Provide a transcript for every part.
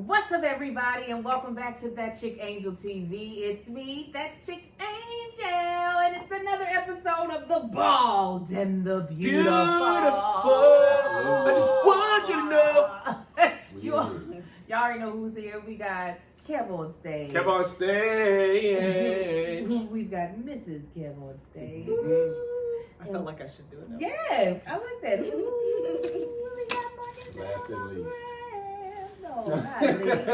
What's up, everybody, and welcome back to That Chick Angel TV. It's me, That Chick Angel, and it's another episode of The Bald and the Beautiful. I just want you to know. Y'all already know who's here. We got Kev on stage. Kev on stage. We've got Mrs. Kev on stage. I felt like I should do it. Yes, I like that. We got Marcus. Last and least. No, not least.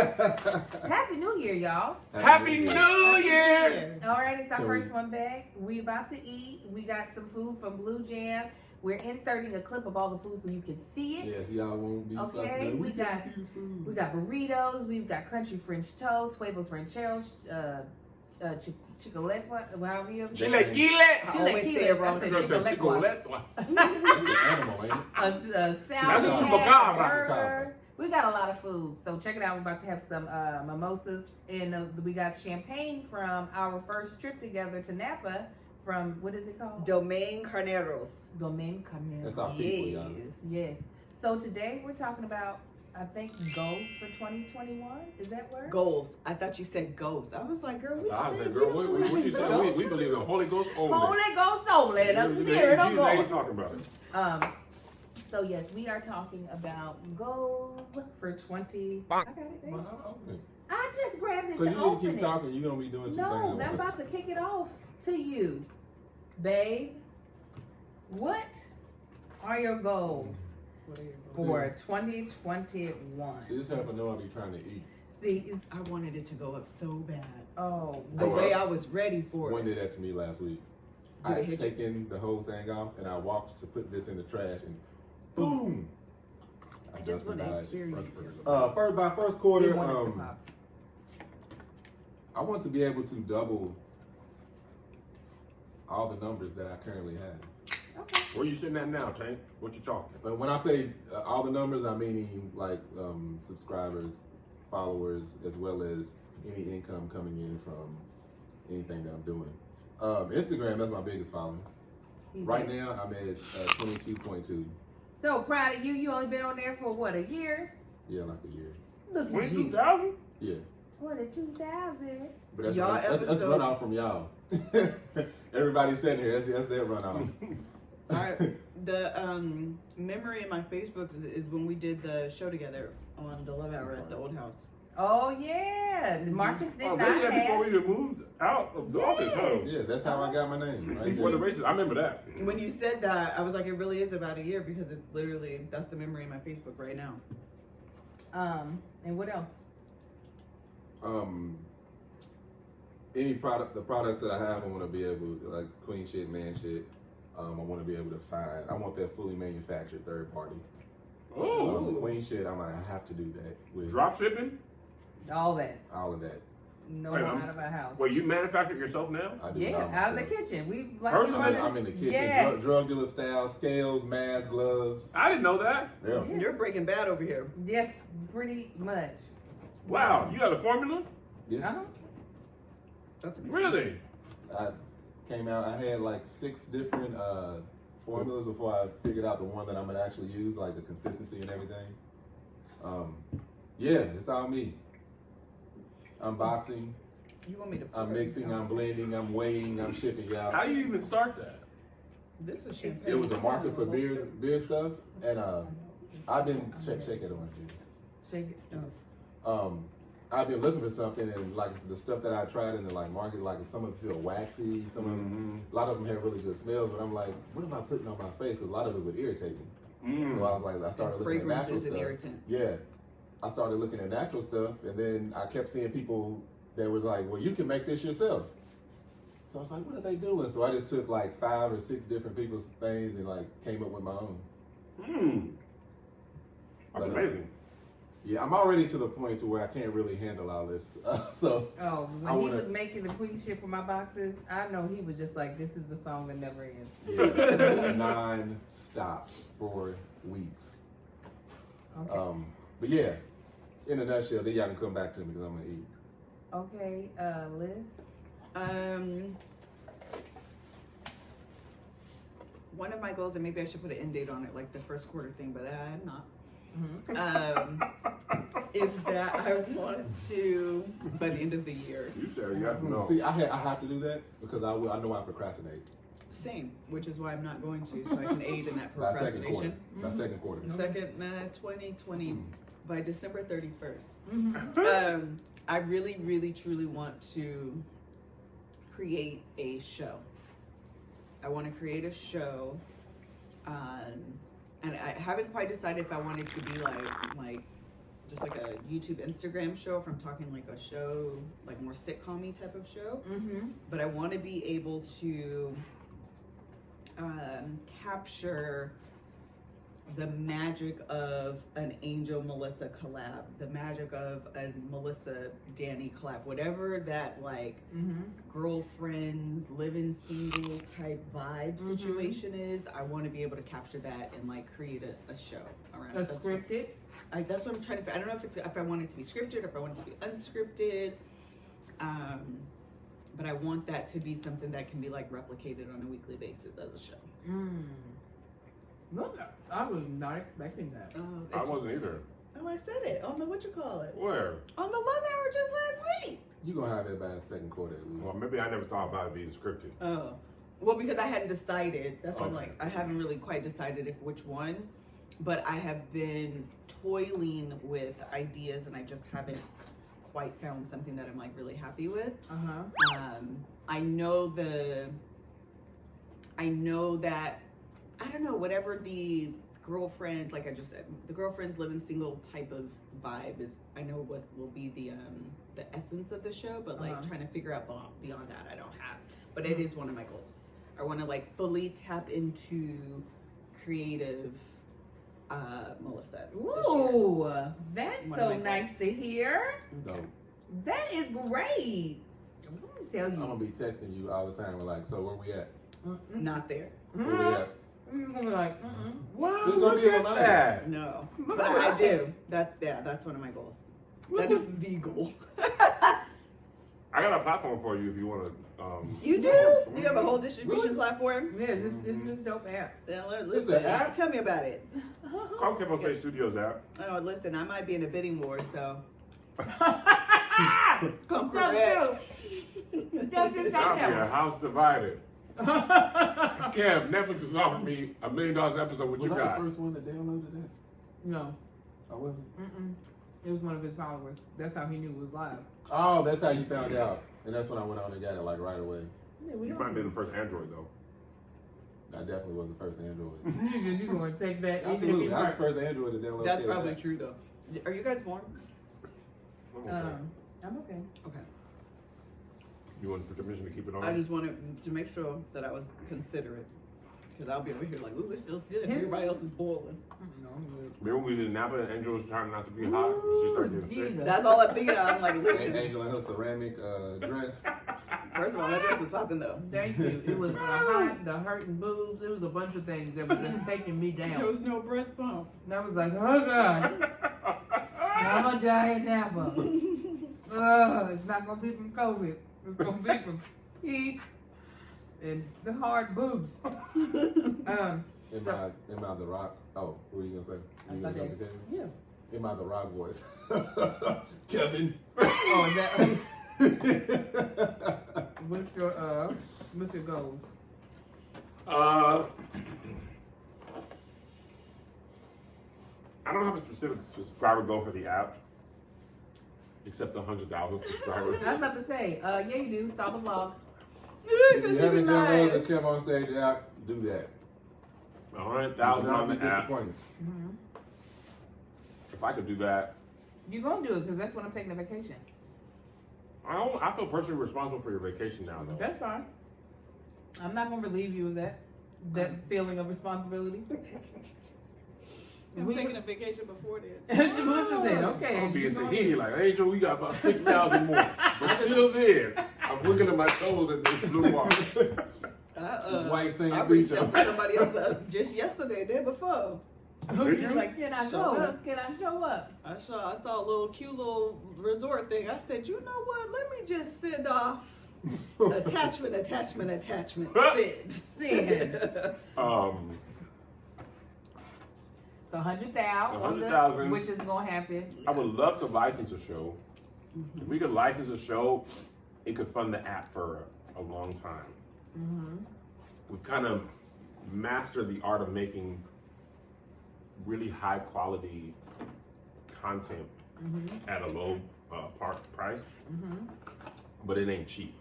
Happy New Year, y'all. Happy New Year. All right, it's our first one back. We about to eat. We got some food from Blue Jam. We're inserting a clip of all the food so you can see it. Yes, y'all won't be Okay, fussing. we got burritos. We've got crunchy French toast, huevos rancheros, chicolette, however you ever say it. I always say it wrong. Chicolette. That's an animal, ain't it? A salad, That's a chupacabra. burger. We got a lot of food, so check it out. We're about to have some mimosas, and we got champagne from our first trip together to Napa. From what is it called? Domain Carneros. Domain Carneros. That's our people, y'all. Yes. So today we're talking about, I think, goals for 2021. Is that word? Goals. I thought you said ghosts. I was like, girl, we I said said, we girl, don't what believe you in say? ghosts. We believe in Holy Ghost only. Holy Ghost only. The spirit of Jesus ain't God. talking about it. So yes, we are talking about goals for 20. I got it, baby. I just grabbed it Because to you need to open keep it. talking, you're going to be doing two things. No, at I'm once. about to kick it off to you, babe. What are your goals for 2021? See, this happened though I be trying to eat. See, I wanted it to go up so bad. oh, The Go way up. I was ready for One it. did that to me last week. Did I it had hit you? taken the whole thing off and I walked to put this in the trash and boom! I just want to experience it. First you quarter, want it to pop. I want to be able to double all the numbers that I currently have. Okay. Where you sitting at now, Tank? What you talking? But when I say all the numbers, I mean like subscribers, followers, as well as any income coming in from anything that I'm doing. Instagram, that's my biggest following. He's Right there. now, I'm at 22.2. So proud of you. You only been on there for what, a year? Yeah, like a year. Look at you. 22,000? Yeah. 22,000. But that's, Y'all that's episode- runoff from y'all. Everybody sitting here, that's their runoff. The memory in my Facebook is when we did the show together on the Love Hour at the old house. Oh yeah, Marcus did Oh, not maybe that before have. we even moved out of the office, huh? Yeah, that's how I got my name. Right Before the there. races. I remember that. When you said that, I was like, it really is about a year because it's literally, that's the memory in my Facebook right now. And what else? The products that I have, I want to be able to, like queen shit, man shit. I want to be able to find. I want that fully manufactured third party. Oh, Queen shit, I might have to do that with drop shipping? All that. all of that. No Wait, more I'm- out of our house. Well, you manufacture it yourself now? I do it Yeah, all out of the myself. kitchen. We like Personally, running. I'm in the kitchen, Yes. drug dealer style, scales, masks, gloves. I didn't know that. Yeah. Yeah. You're Breaking Bad over here. Yes, pretty much. Wow, you got a formula? Yeah. Uh-huh. That's amazing. Really? I came out. I had like 6 different formulas before I figured out the one that I'm gonna actually use, like the consistency and everything. Yeah, it's all me. I'm boxing. You want me to I'm mixing. I'm blending. I'm weighing. I'm shipping y'all. How do you even start that? This is champagne. It was a market for beer stuff, and I've been shake it on juice. Shake it. I've been looking for something, and like the stuff that I tried in the like market, like some of them feel waxy, some of them, a lot of them have really good smells. But I'm like, what am I putting on my face? Because a lot of it would irritate me. So I was like, I started looking at Fragrance natural is an stuff. irritant. Yeah, I started looking at natural stuff, and then I kept seeing people that were like, well, you can make this yourself. So I was like, what are they doing? So I just took like 5 or 6 different people's things and like came up with my own. That's But, amazing. Yeah, I'm already to the point to where I can't really handle all this. So Oh, I when he wanna- was making the queen shit for my boxes, I know he was just like, this is the song that never ends. yeah, non-stop for weeks. Okay. But yeah, in a nutshell, then y'all can come back to me because I'm gonna eat. Okay, Liz. One of my goals, and maybe I should put an end date on it, like the first quarter thing, but I'm not. is that I want to, by the end of the year, You said yes, no. See, I have to do that because I know I procrastinate. same, which is why I'm not going to, so I can aid in that By second quarter. procrastination. By second quarter. Second, 2020, by December 31st. Mm-hmm. I really, really, truly want to create a show. I want to create a show, and I haven't quite decided if I want it to be like just like a YouTube, Instagram show, if I'm talking like a show, like more sitcom-y type of show. But I want to be able to capture the magic of an Angel Melissa collab, the magic of a Melissa Danny collab, whatever that like girlfriends living single type vibe situation is. I want to be able to capture that and like create a show around it. That's scripted. That's what I'm trying to. I don't know if I want it to be scripted or if I want it to be unscripted. But I want that to be something that can be like replicated on a weekly basis as a show. Look, I was not expecting that. I wasn't either. Oh, I said it on the whatchamacallit. Where? On the Love Hour just last week. You're going to have it by the second quarter at least. Well, maybe I never thought about it being scripted. Oh. Well, because I hadn't decided. That's why I'm Okay. like, I haven't really quite decided which one. But I have been toiling with ideas and I just haven't quite found something that I'm like really happy with. I know that, I don't know, whatever the girlfriend, like I just said, the girlfriends living single type of vibe is, I know what will be the essence of the show, but like trying to figure out beyond that, I don't have. But it is one of my goals. I want to like fully tap into creative Melissa. Ooh, that's One of so my nice to hear. No. That is great. I'm gonna tell I'm you. going to be texting you all the time. We're like, so where we at? Not there. Where we at? I'm gonna be like, Wow, There's gonna look be a at reminder. that. No. Look But at I that. do. That's one of my goals. That is the goal. I got a platform for you if you want to. You do? You have a whole distribution platform? yes, it's this dope app. Yeah, It's listen, an app? tell me about it. Comical State Studios app. Oh, listen, I might be in a bidding war, so Come come correct. I'll be a house divided. Kev, Netflix has offered me $1 million episode. What Was you I got? the first one that downloaded that? No, I wasn't. it was one of his followers. That's how he knew it was live. Oh, that's how you found out. And that's when I went on and got it like right away. Yeah, we You might be the first Android though. I definitely was the first Android. You gonna take that? Absolutely. I was the first Android to download. That's Kids probably app. true though. Are you guys born? I'm okay. I'm okay. Okay. You want permission to keep it on? I just wanted to make sure that I was considerate. Because I'll be over here like, ooh, it feels good. Everybody else is boiling. No, I'm good. Remember we did Napa and Angel was trying not to be hot. She started getting sick. Jesus. That's all I'm thinking of. I'm like, listen. Angel and her ceramic dress. First of all, that dress was popping though. Thank you. It was the hurting boobs. It was a bunch of things that was just taking me There down. was no breast pump. And I was like, oh God, I'm gonna die in Napa. It's not gonna be from COVID. It's gonna be from heat and the hard boobs. Am I the rock? Oh, what were you gonna say? I You thought gonna that's- jump in? yeah. Am I the rock voice? Kevin. Oh, is that what's your goals? I don't have a specific subscriber goal for the app, except 100,000 subscribers. I was about to say, yeah, you do. Saw the vlog. If you haven't downloaded the Kev on Stage app, do that. 100,000 Do not on be the app. disappointed. If I could do that, You're gonna do it because that's when I'm taking a vacation. I feel personally responsible for your vacation now, though. That's fine. I'm not gonna relieve you of that feeling of responsibility. I'm taking a vacation before then. Melissa said, okay. I'll be you in gonna Tahiti do it. like, Angel, we got about 6,000 more. But until then, I'm looking at my toes at this blue water. This white sand I beach. reached out to somebody else just yesterday, day before. Did He's you? like, can I Show go? up. Can I show up? I saw a little cute little resort thing. I said, you know what? Let me just send off attachment. Send. Sin. So 100,000, 100,000. which is gonna happen. I would love to license a show. If we could license a show, it could fund the app for a long time. We've kind of mastered the art of making really high quality content at a low price, but it ain't cheap.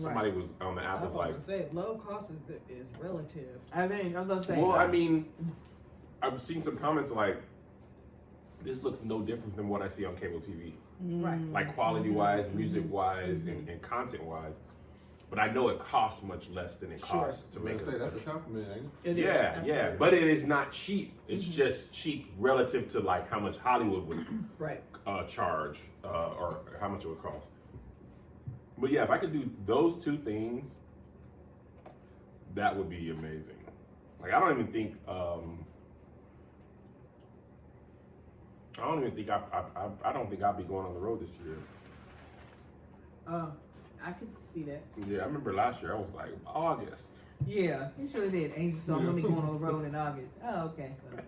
Somebody was on the app I was was about like, to say low cost is relative. I think I'm gonna say. well, I mean, I've seen some comments like, this looks no different than what I see on cable TV. right. Like quality wise, music wise, and content wise. But I know it costs much less than it costs to make Say it. that's a compliment, ain't it? It is, Yeah, absolutely. but it is not cheap. It's just cheap relative to like how much Hollywood would Right. charge or how much it would cost. But yeah, if I could do those two things, that would be amazing. Like I don't even think I don't think I'll be going on the road this year. I could see that. Yeah, I remember last year I was like August. Yeah, you sure did. Angel saw me going on the road in August. Oh, okay. Well,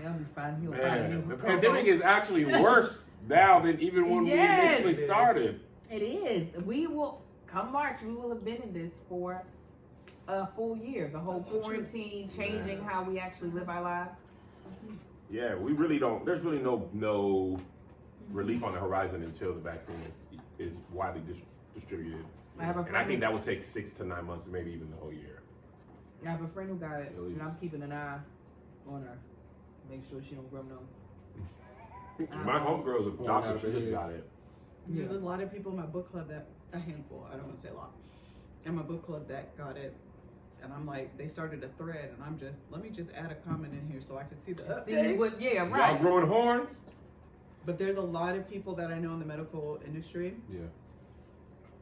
yeah, I'll be fine. He'll find a Man, new the co-host. pandemic is actually worse now than even when Yes, we it initially is. started. It is. We will come March. We will have been in this for a full year. The whole That's so true. quarantine, changing how we actually live our lives. Yeah, we really don't. There's really no relief on the horizon until the vaccine is widely distributed. I have a And I friend. think that would take 6 to 9 months, maybe even the whole year. I have a friend who got it, At least. and I'm keeping an eye on her, make sure she don't grow no. My homegirl's a Pouring doctor. out She the just head. got it. There's a lot of people in my book club that, a handful, I don't want to say a lot, in my book club that got it. And I'm like, they started a thread, and I'm just, let me just add a comment in here so I can see the See update. what? Yeah, Y'all right. growing horns? But there's a lot of people that I know in the medical industry Yeah.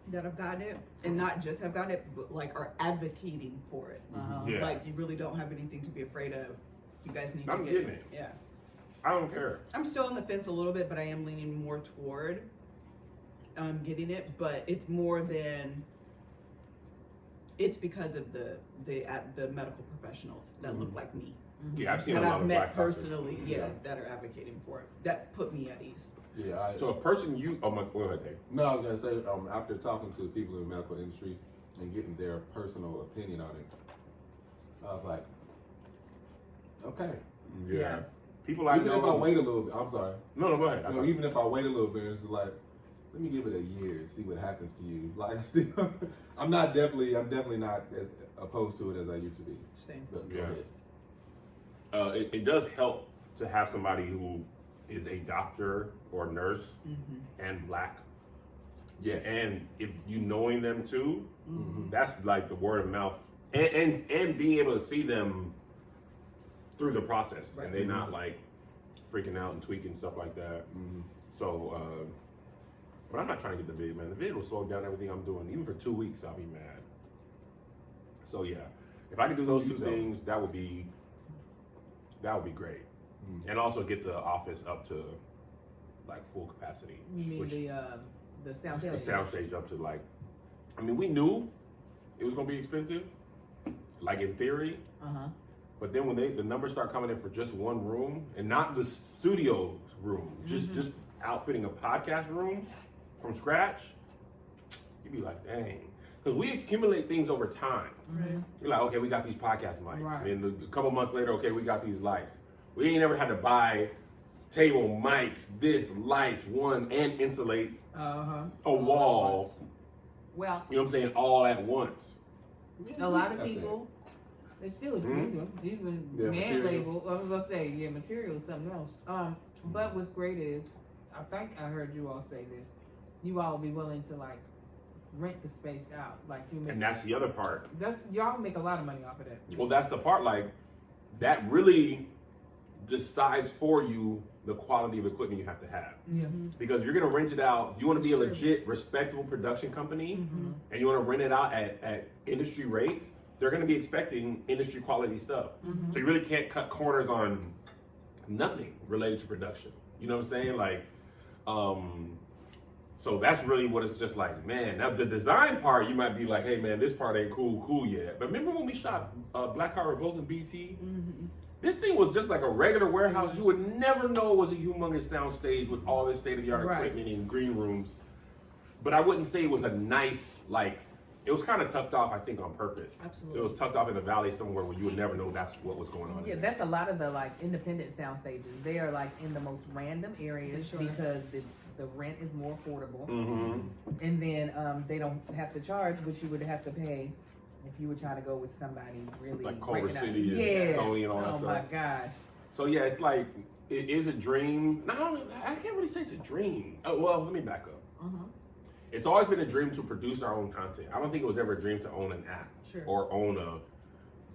that have gotten it, and not just have gotten it, but like are advocating for it. Uh-huh. Yeah. Like you really don't have anything to be afraid of. You guys need I'm to get getting it. it. Yeah. I don't care. I'm still on the fence a little bit, but I am leaning more toward getting it. But it's more than it's because of the medical professionals that look like me Yeah, I've seen that a lot I've of met black doctors. personally. That are advocating for it. That put me at ease. Yeah. So a person go ahead, Dave. No, I was gonna say after talking to people in the medical industry and getting their personal opinion on it, I was like, okay. Yeah. People I Even know. if I wait a little bit, I'm sorry. No, go ahead. No, even if I wait a little bit, it's just like, let me give it a year and see what happens to you. Like I still, I'm definitely not as opposed to it as I used to be. Same. But go Yeah. ahead. It does help to have somebody who is a doctor or nurse and black. Yes. And if you knowing them too, Mhm. that's like the word of mouth, and being able to see them through the process, Right. and they're not like freaking out and tweaking stuff like that. Mhm. So, but I'm not trying to get the vid, man. The vid will slow down everything I'm doing. Even for 2 weeks, I'll be mad. So yeah, if I could do those You two tell me. things, that would be great, Mhm. and also get the office up to like full capacity. You mean which- the sound the stage? soundstage up to like, I mean, we knew it was gonna be expensive, like in theory, Uh-huh. but then when the numbers start coming in for just one room and not the studio room, just outfitting a podcast room from scratch, you'd be like, dang, because we accumulate things over time. Right. You're like, okay, we got these podcast mics, Right. and a couple months later, okay, we got these lights. We ain't never had to buy table mics, lights, and insulate Uh-huh. a wall. Well, You know what I'm saying? All at once. a lot of people, it's still expensive. Even Yeah, man material. label, I was gonna say, yeah, material is something else. But what's great is, I think I heard you all say this, you all be willing to like rent the space out. Like you make, And that's the other part. y'all make a lot of money off of that. Well, that's the part, like, that really decides for you the quality of equipment you have to have. Yeah. Because you're going to rent it out. If you want to be a Sure. legit, respectable production company, and you want to rent it out at industry rates, they're going to be expecting industry quality stuff. So you really can't cut corners on nothing related to production. You know what I'm saying? Like, so that's really what it's just like, man. Now the design part, you might be like, hey man, this part ain't cool yet. But remember when we shot Black Heart Revolves and BT? This thing was just like a regular warehouse. You would never know it was a humongous sound stage with all this state-of-the-art equipment and green rooms. But I wouldn't say it was a nice, like, it was kind of tucked off, I think, on purpose. Absolutely. It was tucked off in the valley somewhere where you would never know that's what was going on. Yeah, that's a lot of the like independent sound stages. They are like in the most random areas because the rent is more affordable. Mm-hmm. And then they don't have to charge, which you would have to pay if you were trying to go with somebody really Like Culver breaking out. City and Sony and all that Oh stuff. my gosh. So yeah, it's like, it is a dream. No, I can't really say it's a dream. Oh, well, let me back up. Mm-hmm. It's always been a dream to produce our own content. I don't think it was ever a dream to own an app or own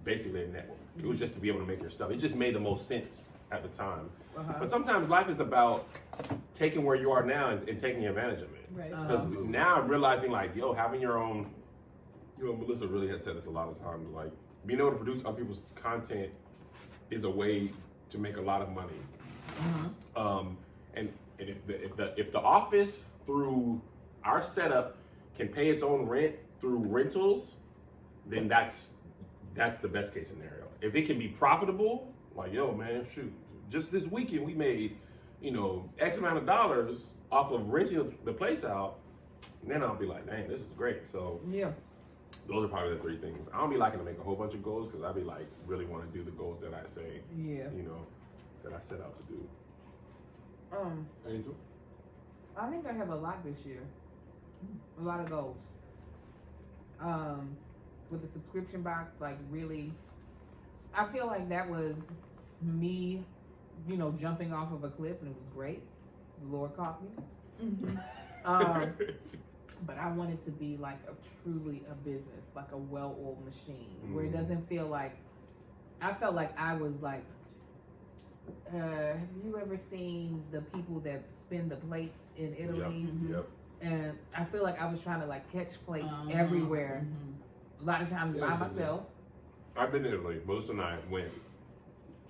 basically a network. It was just to be able to make your stuff. It just made the most sense at the time. But sometimes life is about taking where you are now and taking advantage of it. Right. Because now I'm realizing, like, yo, having your own, Melissa really had said this a lot of times, like, being able to produce other people's content is a way to make a lot of money. And if the office through our setup can pay its own rent through rentals, then that's the best case scenario. If it can be profitable, like, yo, man, shoot, just this weekend we made, X amount of dollars off of renting the place out, then I'll be like, dang, this is great. So Yeah. those are probably the three things. I don't be liking to make a whole bunch of goals because I be like really want to do the goals that I say, that I set out to do. Angel? I think I have a lot this year. A lot of goals. With the subscription box, like really, I feel like that was me, jumping off of a cliff, and it was great. The Lord caught me. But I want it to be like truly a business, like a well-oiled machine, where it doesn't feel like, I felt like I was like, have you ever seen the people that spin the plates in Italy? Yep. And I feel like I was trying to like catch plates everywhere. A lot of times by myself. I've been to Italy. Melissa and I went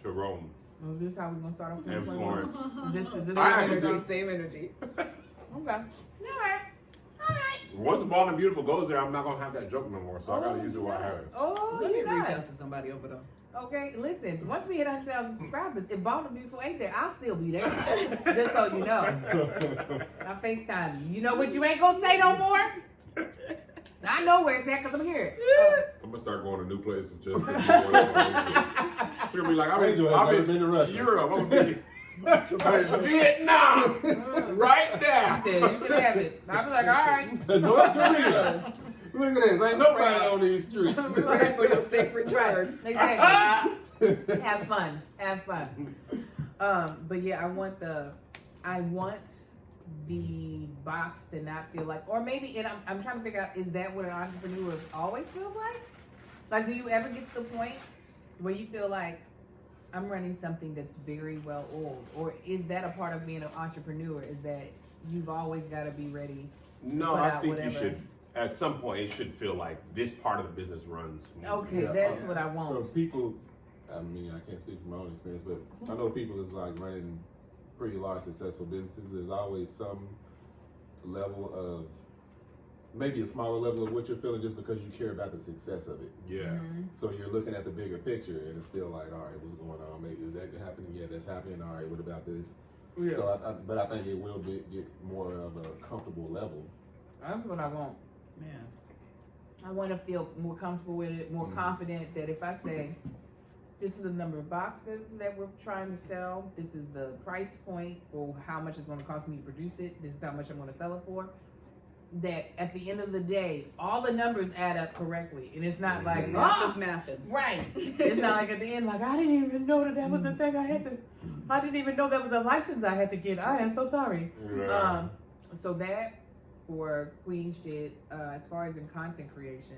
to Rome. Oh, is this how we're gonna start off? And Florence. This is Same I energy, actually- same energy. Okay. Alright. Once Bald and Beautiful goes there, I'm not gonna have that joke no more. So I gotta use it while I have it. Oh, Let me you reach not. out to somebody over there. Okay, listen. Once we hit 100,000 subscribers, if Bald and Beautiful ain't there, I'll still be there. Just so you know. I FaceTime you. You know what you ain't gonna say no more? I know where it's at because I'm here. I'm gonna start going to new places just. She'll be like, Angel has never been to Russia. Europe. I'm gonna be Vietnam, right there. Yeah, you can have it. I'll be like, all right. North Korea. Look at this. Ain't nobody on these streets. Right for your safe return. Exactly. Have fun. Have fun. But yeah, I want the box to not feel like, or maybe, and I'm trying to figure out, is that what an entrepreneur always feels like? Like, do you ever get to the point where you feel like I'm running something that's very well oiled? Or is that a part of being an entrepreneur, is that you've always got to be ready to No, put I out think whatever? you should. At some point, it should feel like this part of the business runs smoothly. Okay, Yeah, that's what I want. So people, I mean, I can't speak from my own experience, but I know people is like running pretty large successful businesses. There's always some level of, maybe a smaller level of what you're feeling just because you care about the success of it. Yeah. So you're looking at the bigger picture and it's still like, all right, what's going on? Maybe is that happening? Yeah, that's happening. All right, what about this? Yeah. So, but I think it will get more of a comfortable level. That's what I want. Yeah. I want to feel more comfortable with it, more confident that if I say, this is the number of boxes that we're trying to sell, this is the price point for how much it's going to cost me to produce it, this is how much I'm going to sell it for, that at the end of the day, all the numbers add up correctly. And it's not like, Math is mathing. right. It's not like at the end, like, I didn't even know that was a thing I had to, I didn't even know that was a license I had to get. I am so sorry. Yeah. So that, for Queen Shit, as far as in content creation,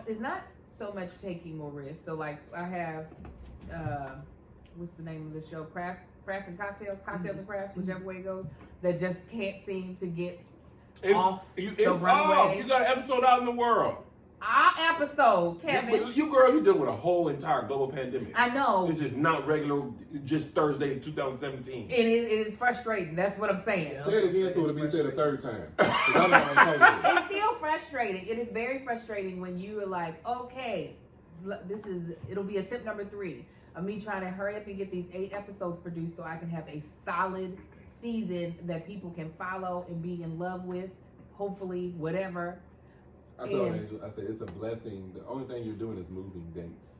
it's not so much taking more risks. So like I have, what's the name of the show? Crafts and Cocktails and Crafts, whichever way it goes, that just can't seem to get off the runway. You got an episode out in the world. Our episode, Kevin. You girl, you dealing with a whole entire global pandemic. I know. This is not regular, just Thursday 2017. It is frustrating. That's what I'm saying. Say it again so it'll be said a third time. 'Cause I know I told you. It's still frustrating. It is very frustrating when you are like, okay, it'll be attempt number 3 of me trying to hurry up and get these 8 episodes produced so I can have a solid season that people can follow and be in love with, hopefully, whatever. I told Angel, I said, it's a blessing. The only thing you're doing is moving dates.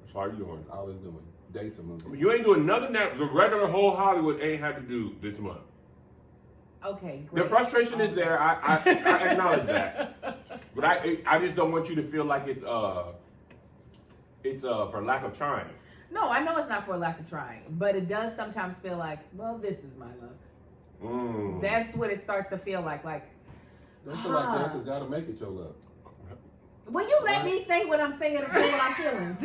That's all you're doing. That's all it's doing. Dates are moving. You ain't doing nothing that the regular whole Hollywood ain't had to do this month. Okay, great. The frustration is there. I acknowledge that, but I just don't want you to feel like it's for lack of trying. No, I know it's not for lack of trying, but it does sometimes feel like, well, this is my luck. That's what it starts to feel like. Like, Don't feel like that, because gotta make it your luck. will you let me say what I'm saying and feel what I'm feeling?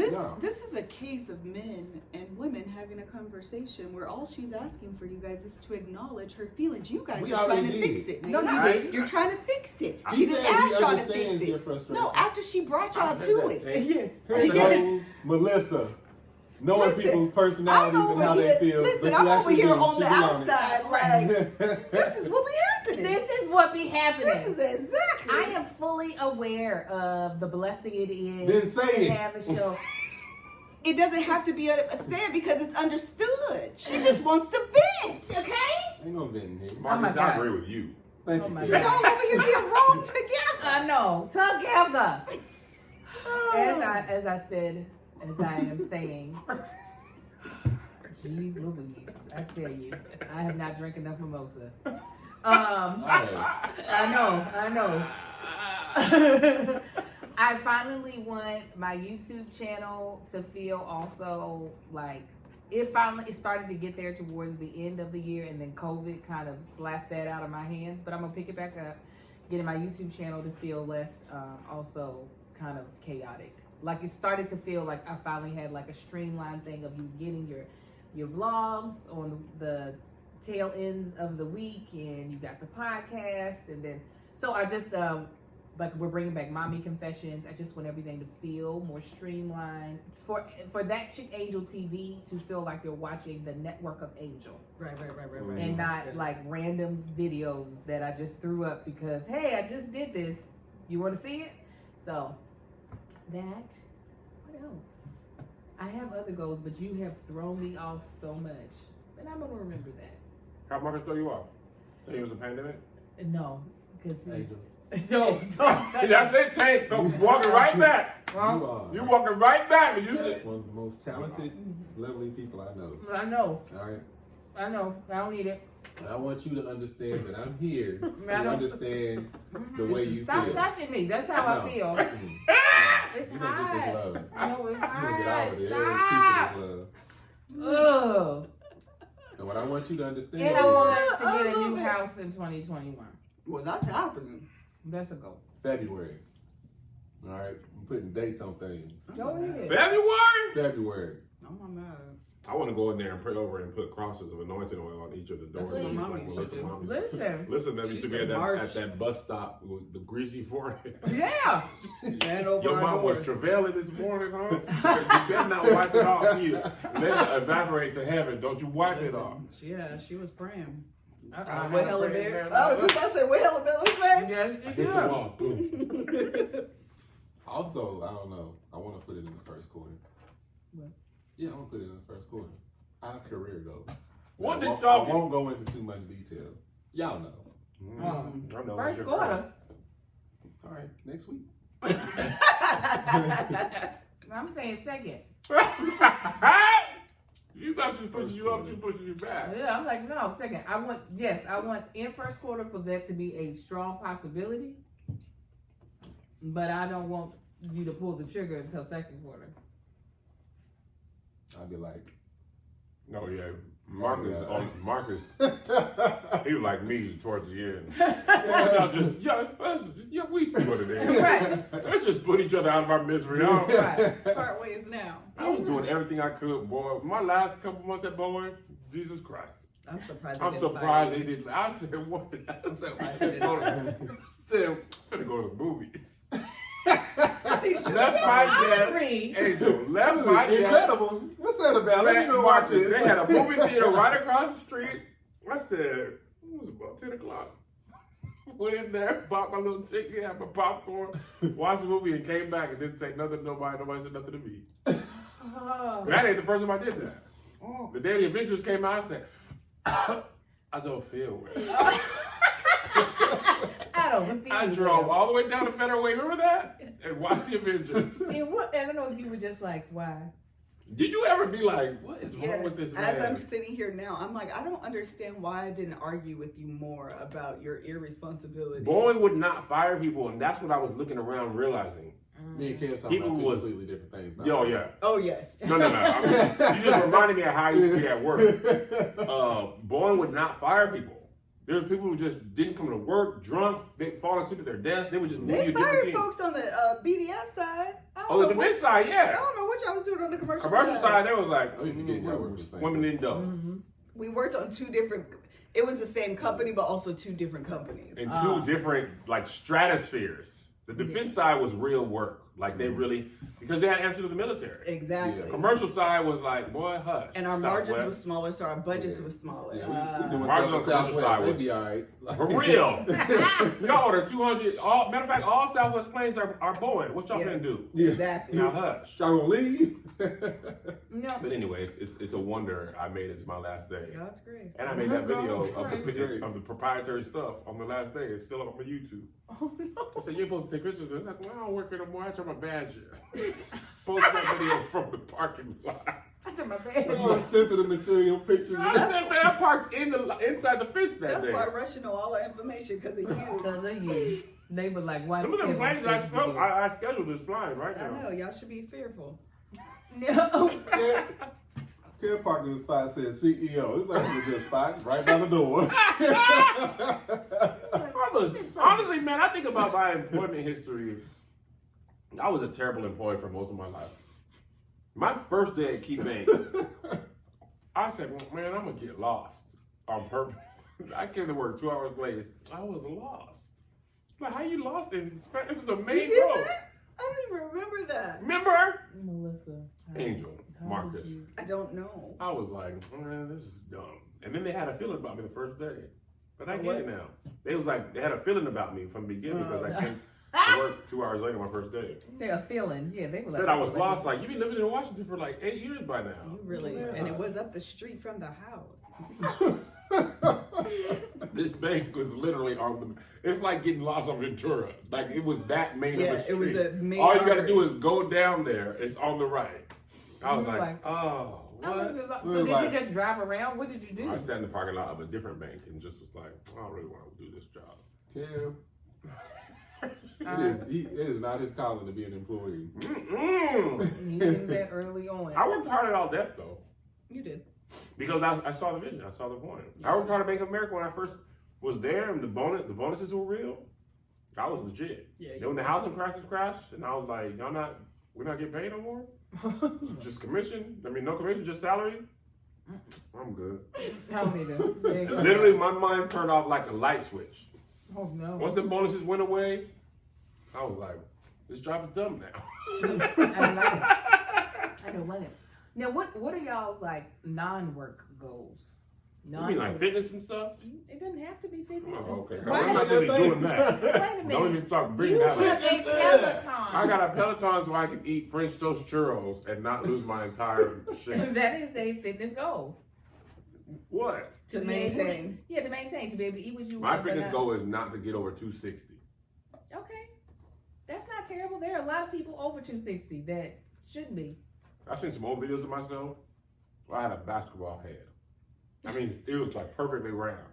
This is a case of men and women having a conversation where all she's asking for you guys is to acknowledge her feelings. You guys are trying to fix it. No, you didn't. You're trying to fix it. He She didn't said he ask y'all to understands fix your it. frustration. No, after she brought y'all to it. Yes. Here goes Melissa, knowing people's personalities and how they feel. Listen, but I'm you over actually here do. on She the be on it. outside like, this is what be happening. This is what be happening. This is exactly. I am fully aware of the blessing it is Then say to it. have a show. It doesn't have to be a sad because it's understood. She just wants to vent, okay? Ain't no venting here. Marcus, God. I agree with you. Thank Oh you, my kid. God. Y'all over here being wrong together. I know. Together. As I said, as I am saying. Jeez Louise. I tell you. I have not drank enough mimosa. I know. I finally want my YouTube channel to feel also like it started to get there towards the end of the year, and then COVID kind of slapped that out of my hands, but I'm gonna pick it back up, getting my YouTube channel to feel less also kind of chaotic. Like it started to feel like I finally had like a streamlined thing of you getting your vlogs on the tail ends of the week, and you got the podcast, and then so I just like we're bringing back Mommy Confessions. I just want everything to feel more streamlined. It's for that Chick Angel TV to feel like you're watching the network of Angel. Right. And not like random videos that I just threw up because, hey, I just did this. You want to see it? So that, what else? I have other goals, but you have thrown me off so much. And I'm going to remember that. How Marcus throw you off? Think it was a pandemic? No, because... Angel. Don't. That's it, Tank. Go walking right back. Well, You walking right back. You One of the most talented, lovely people I know. I know. All right? I know. I don't need it. And I want you to understand that I'm here to I don't- understand the way you Stop feel. touching me. That's how I No. feel. Mm. It's You don't get this hot. love. No, it's You don't get all hot. of it. Every Stop. piece of this love. Ugh. And what I want you to understand And I is want to I get a love new it. house in 2021. Well, that's happening. That's a goal. February. All right? I'm putting dates on things. Go ahead. February? February. I'm not mad. I want to go in there and pray over and put crosses of anointing oil on each of the doors. That's what Just Mommy like used to Melissa do. Mommy. Listen. That used She to be used to at march. that bus stop with the greasy forehead. Yeah. And over Your our mom was doors. travailing this morning, huh? You better not wipe it off. You let it evaporate to heaven. Don't you wipe it off. Yeah, she was praying. I What had a hella prayer bear? there. Oh, just I said, what hella bear was that? Yes, I you hit the do. wall. Boom. Also, I don't know. I want to put it in the first quarter. What? Yeah, I want to put it in the first quarter. I have career goals. What I did won't- y'all I won't go into too much detail. Y'all know. I know First what you're quarter. All right, next week. I'm saying second. You got you pushing you up, she pushing you back. Yeah, I'm like, no, second. I want in first quarter for that to be a strong possibility. But I don't want you to pull the trigger until second quarter. I'll be like, No, yeah. Marcus, Oh, Marcus, he was like me towards the end. We see what it is. Right. Let's just put each other out of our misery. Right. Part ways now. I was doing everything I could, boy. My last couple months at Boeing, Jesus Christ. I'm surprised. I'm surprised they didn't. I said, what? I said, I'm finna go to the movies. Left my dad, Hungry. Angel, left my dad. Incredibles. What's that about? Let me go watch this. They had a movie theater right across the street. I said, it was about 10 o'clock. Went in there, bought my little ticket, had my popcorn, watched the movie, and came back and didn't say nothing to nobody. Nobody said nothing to me. That ain't the first time I did that. The day the Avengers came out, I said, I don't feel well. I don't feel I drove well. all the way down the Federal Way, remember that? And watched the Avengers. And I don't know if you were just like, why? Did you ever be like, what is wrong with this man? As I'm sitting here now, I'm like, I don't understand why I didn't argue with you more about your irresponsibility. Boeing would not fire people, and that's what I was looking around realizing. Me and Kim talking about two was- completely different things now. Yo, yeah. Oh, yes. No. I mean, you just reminded me of how I used to be at work. Boeing would not fire people. There was people who just didn't come to work, drunk, they fall asleep at their desk. They would just move They you to different fired teams. folks on the BDS side. I don't Oh, the know defense what- side, I yeah. don't know what y'all was doing on the commercial Side, they was like, Oh, you forget y'all work for the same women company. didn't know. Mm-hmm. We worked on two different, it was the same company, but also two different companies. In two different, like, stratospheres. The defense side was real work. Like, they really, because they had to answer to the military. Exactly. Yeah. Commercial side was like, boy, hush. And our margins Southwest. was smaller, so our budgets Yeah. was smaller. Yeah, we doing Margin stuff on for the commercial Southwest. side They was- be all right. For real. Y'all order 200. Matter of fact, all Southwest planes are Boeing. What y'all Yeah. finna do? Yeah. Exactly. Now hush. Y'all gonna leave? No. But anyway, it's a wonder I made it to my last day. God's grace. And I made that video God's grace. of the proprietary stuff on the last day. It's still up on my YouTube. Oh, no. I said, you're supposed to take pictures. I was like, well, I don't work here no more. I turn my badge in. Post that video from the parking lot. I took my bag. All sensitive material pictures. I said, man, I parked inside the fence that That's day. why Russia know all our information because of you. Because of you. They were like, watch Some of them Kevin's planes video. I scheduled is flying right I now. know, y'all should be fearful. No. Kim parked in the spot says CEO. This is a good spot, right by the door. Honestly, man, I think about my employment history. I was a terrible employee for most of my life. My first day at Key Bank, I said, well, man, I'm going to get lost on purpose. I came to work 2 hours late. I was lost. Like, how you lost in Spanish? It was the You main did road. that? I don't even remember that. Remember? Melissa. Angel, how Marcus. did you- I don't know. I was like, man, this is dumb. And then they had a feeling about me the first day. But I get it now. They had a feeling about me from the beginning because I came to work 2 hours later my first day. They a feeling. Yeah, they were like. Said I was lost. Like, you've been living in Washington for like 8 years by now. You really, Yeah. and it was up the street from the house. This bank was literally on the. It's like getting lost on Ventura. Like, it was that main Yeah, of a street. it was a main All you got to artery. do is go down there. It's on the right. I was You were like, oh, So what? did you just drive around? What did you do? I sat in the parking lot of a different bank and just was like, I don't really want to do this job. Kim, it is not his calling to be an employee. Mm-mm. You knew that early on. I worked hard at All Deaf though, You did. because I saw the vision. I saw the point. I worked hard at Bank of America when I first was there, and the bonuses were real. I was legit. Yeah, Then when the housing crisis crashed, and I was like, we're not getting paid no more. Just commission. I mean, no commission, just salary. I'm good. How many do? Literally, my mind turned off like a light switch. Oh no. Once the bonuses went away, I was like, this job is dumb now. I don't like it. I don't like it. Now, what are y'all's like non-work goals? You mean like fitness and stuff? It doesn't have to be fitness. Oh, okay. Why- I'm not going to be doing that. Wait a minute. Don't even bring You that have up. a Peloton. I got a Peloton so I can eat French toast churros and not lose my entire shit. That is a fitness goal. What? To be able maintain. Yeah, to maintain, to be able to eat what you My want. but fitness not- goal is not to get over 260. Okay. That's not terrible. There are a lot of people over 260 that should be. I've seen some old videos of myself where I had a basketball head. I mean, it was like perfectly round.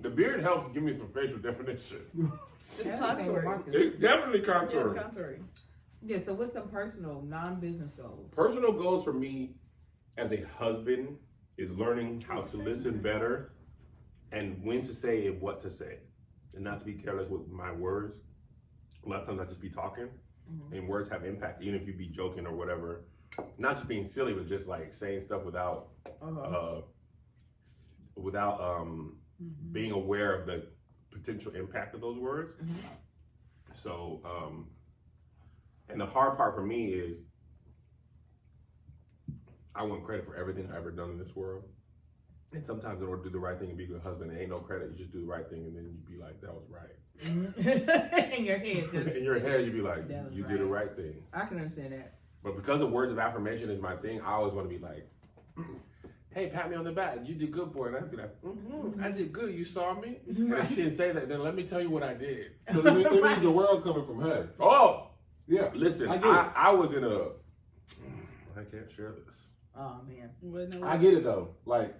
The beard helps give me some facial definition. It's That's the same with contouring. Marcus. It definitely Yeah, it's contouring. contouring. Yeah, so what's some personal, non-business goals? Personal goals for me as a husband is learning how to listen better and when to say and what to say, and not to be careless with my words. A lot of times I just be talking, and words have impact, even if you be joking or whatever. Not just being silly, but just like saying stuff without being aware of the potential impact of those words. So, and the hard part for me is I want credit for everything I've ever done in this world. And sometimes in order to do the right thing and be a good husband, there ain't no credit. You just do the right thing, and then you be like, "That was right." In your head, just In your head, you be like, That was "You right. did the right thing." I can understand that. But because of words of affirmation is my thing, I always want to be like, "Hey, pat me on the back. You did good, boy." And I'd be like, "I did good. You saw me." And if you didn't say that, then let me tell you what I did. Because it means the world coming from her. Oh, Yeah. listen, I get it. I was in a. I can't share this. Oh man. I get it though. Like,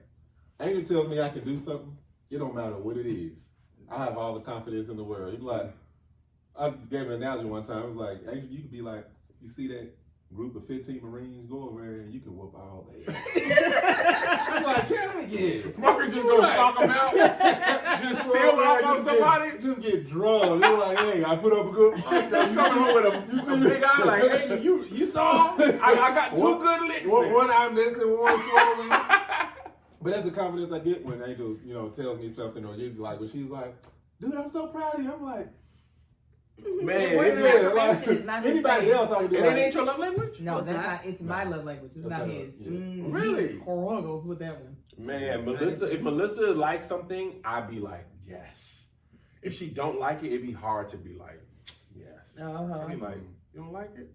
Angel tells me I can do something. It don't matter what it is. I have all the confidence in the world. You be like, I gave an analogy one time. It was like, Angel, you could be like, you see that group of 15 Marines go over there and you can whoop all day. I'm like, yeah. Marcus just go stalk them out. Just steal off on somebody. Just get drugged. You're like, hey, I put up a good fight. You coming home with a big eye like, "Hey, you saw? I got two good licks." One eye missing, one swollen. But that's the confidence I get when Angel, tells me something, or usually like when she was like, "Dude, I'm so proud of you." I'm like, Man, Words of affirmation is not his anybody thing. else, I would be and like, that ain't your love language? No, What's that's that? not. It's my love language. It's not his. Really? He struggles with that one. Man, Melissa, if Melissa likes something, I'd be like, yes. If she don't like it, it'd be hard to be like, yes. Uh-huh. I'd be like, you don't like it?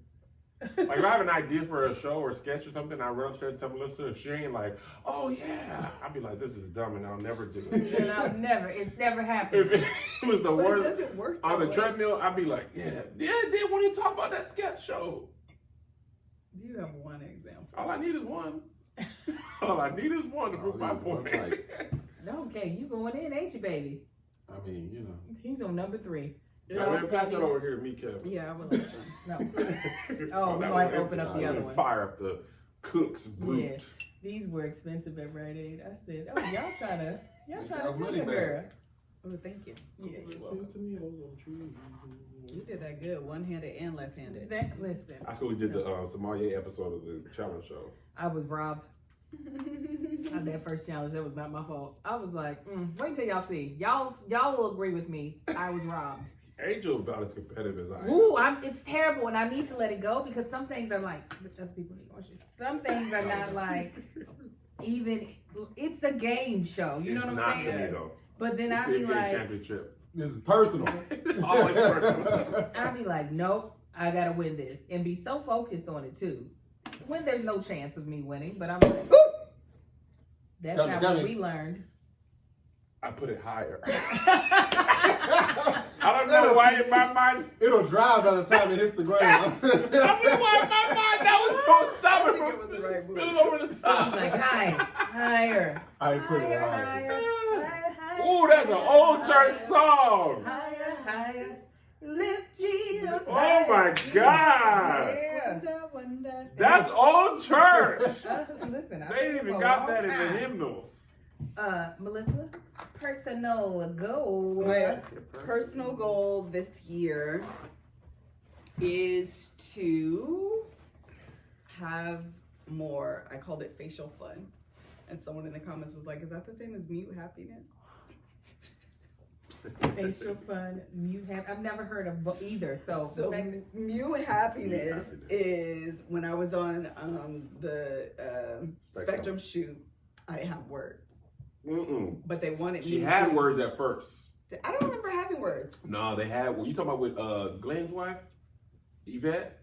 Like, if I have an idea for a show or a sketch or something, I run upstairs and tell Melissa, and she ain't like, oh yeah. I'd be like, this is dumb and I'll never do it. And I'll never. It's never happened. If it was the But it worst doesn't work on the that way. treadmill, I'd be like, yeah, they want to talk about that sketch show. Do you have one example? All I need is one. All I need is one to prove my point. Okay, you going in, ain't you, baby? I mean, He's on number 3. Now, man, pass that over here to me, Kevin. Yeah, I would like that. No. Oh, we're going to open up the other one. Fire up the cook's boot. Yeah. These were expensive at Rite Aid. I said, oh, y'all trying to Y'all sell money your back. girl. Oh, thank you. Yeah. You did that good, one-handed and left-handed. Listen, I saw we did the sommelier episode of the challenge show. I was robbed. On that first challenge, that was not my fault. I was like, wait till y'all see. Y'all will agree with me. I was robbed. Angel about as competitive as I am. Ooh, it's terrible, and I need to let it go because some things are like other people need oranges. Some things are not like even. It's a game show. You know what I'm saying? It's not to me though. But then It's I'd be NBA like, championship. this is personal. It's always personal. I'd be like, nope, I gotta win this, and be so focused on it too. When there's no chance of me winning, but I'm like, that's Got me, not got what me. we learned. I put it higher. I don't know why in my mind. It'll drive by the time it hits the ground. I don't know why in my mind that was so stubborn think from it was the right move. spilling over the I top. was like, higher. I put it Higher, higher. higher. Ooh, that's an old church song. Higher. Lift Jesus. Oh my God. Yeah. Wonder. That's old church. Listen, I They ain't even got that in the hymnals. Melissa, personal goal. My personal goal this year is to have more, I called it facial fun. And someone in the comments was like, is that the same as mute happiness? Facial fun, mute happy. I've never heard of either. So, So mute happiness is when I was on the Spectrum shoot, I didn't have words. But they wanted me She to. had words at first. I don't remember having words. No, they had. Well, you talking about with Glenn's wife, Yvette?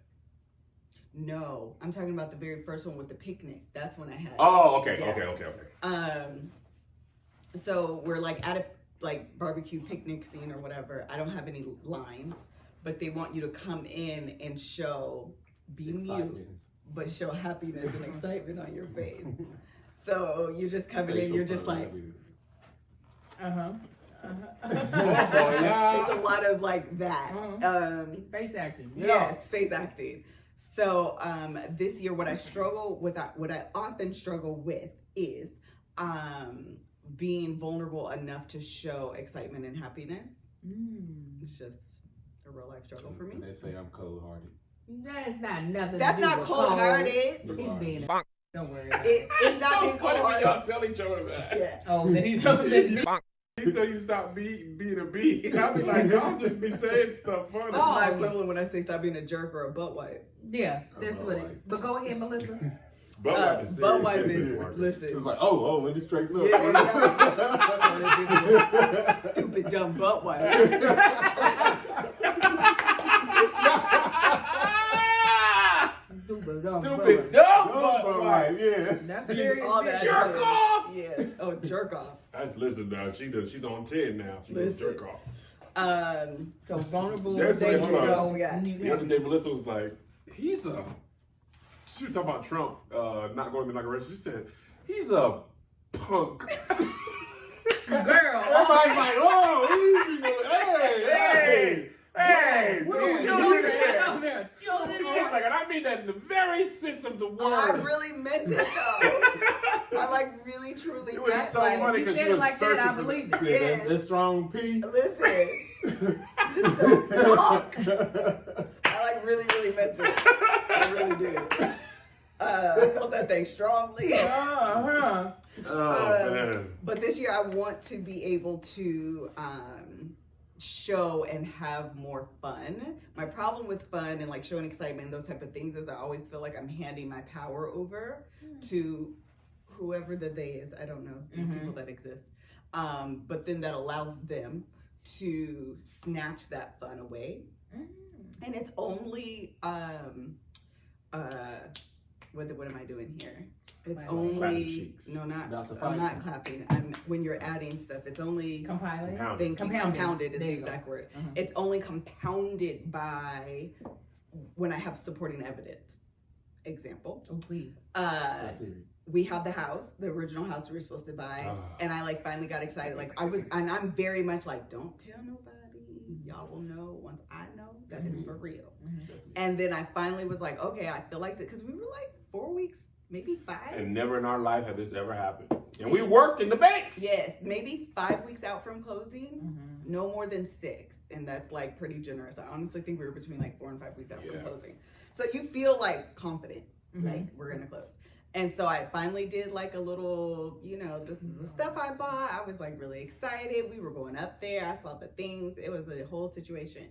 No, I'm talking about the very first one with the picnic. That's when I had. Oh, okay, Yeah. okay. So we're like at a barbecue picnic scene or whatever. I don't have any lines, but they want you to come in and show mute, but show happiness and excitement on your face. So you're just coming in, you're just like, it's a lot of like that. Face acting. Yes, face acting. So this year, what I often struggle with is being vulnerable enough to show excitement and happiness. It's just a real life struggle for me. They say I'm cold-hearted. That's not nothing. That's to do not with cold-hearted. He's being. Don't worry. It's not being Funny when cold-hearted. y'all tell each other that. Yeah. Oh, then he's. He tell you stop being a bee. I'll be like, y'all just be saying stuff funny. That's my equivalent when I say stop being a jerk or a butt wipe. Yeah, that's what it. But go ahead, Melissa. Butt wipe is butt wipe serious. is, listen. It was like, oh, let me straighten up. Yeah, exactly. Stupid dumb butt wipe. Stupid dumb Oh, butt but wipe. right, yeah. That's serious. All that business. Jerk off. Yes. Oh, jerk off. Listen now, she's on 10 now. She does Listen. jerk off. So vulnerable. There's Thank like, you. hold on. Oh, yeah. The other day, Melissa was like, she was talking about Trump not going to the inauguration. She said, he's a punk. Girl. Everybody's like, oh, easy, boy. Hey, What are we chill doing with there? that. She's like, and I mean that in the very sense of the word. Oh, I really meant it though. I like really truly It was meant so like, funny You because said she it was like that, I searching for- believe it. Yeah, Yes. that's strong P. Listen, just don't talk. I like really meant it. I really did. I felt that thing strongly. Uh-huh. Oh, man. But this year I want to be able to show and have more fun. My problem with fun and like showing excitement and those type of things is I always feel like I'm handing my power over to whoever the they is. I don't know, these people that exist. But then that allows them to snatch that fun away. And it's only what am I doing here? It's Clapping only cheeks. no, Not to I'm fight. not clapping. I'm when you're adding stuff. It's only Compiling. thing Compounded. compounded is There the you go. exact word. Mhm. It's only compounded by when I have supporting evidence. Example. Oh, please. I see. We have the house, the original house we were supposed to buy, and I like finally got excited. Like and I'm very much like, don't tell nobody. Y'all will know once I know that it's for real. And then I finally was like, okay, I feel like that because we were like 4 weeks, maybe 5. And never in our life had this ever happened. And we worked in the banks. Yes, maybe 5 weeks out from closing, no more than 6. And that's like pretty generous. I honestly think we were between like 4 and 5 weeks out from closing. So you feel like confident, like we're gonna close. And so I finally did like a little, this is the stuff I bought. I was like really excited. We were going up there. I saw the things. It was a whole situation.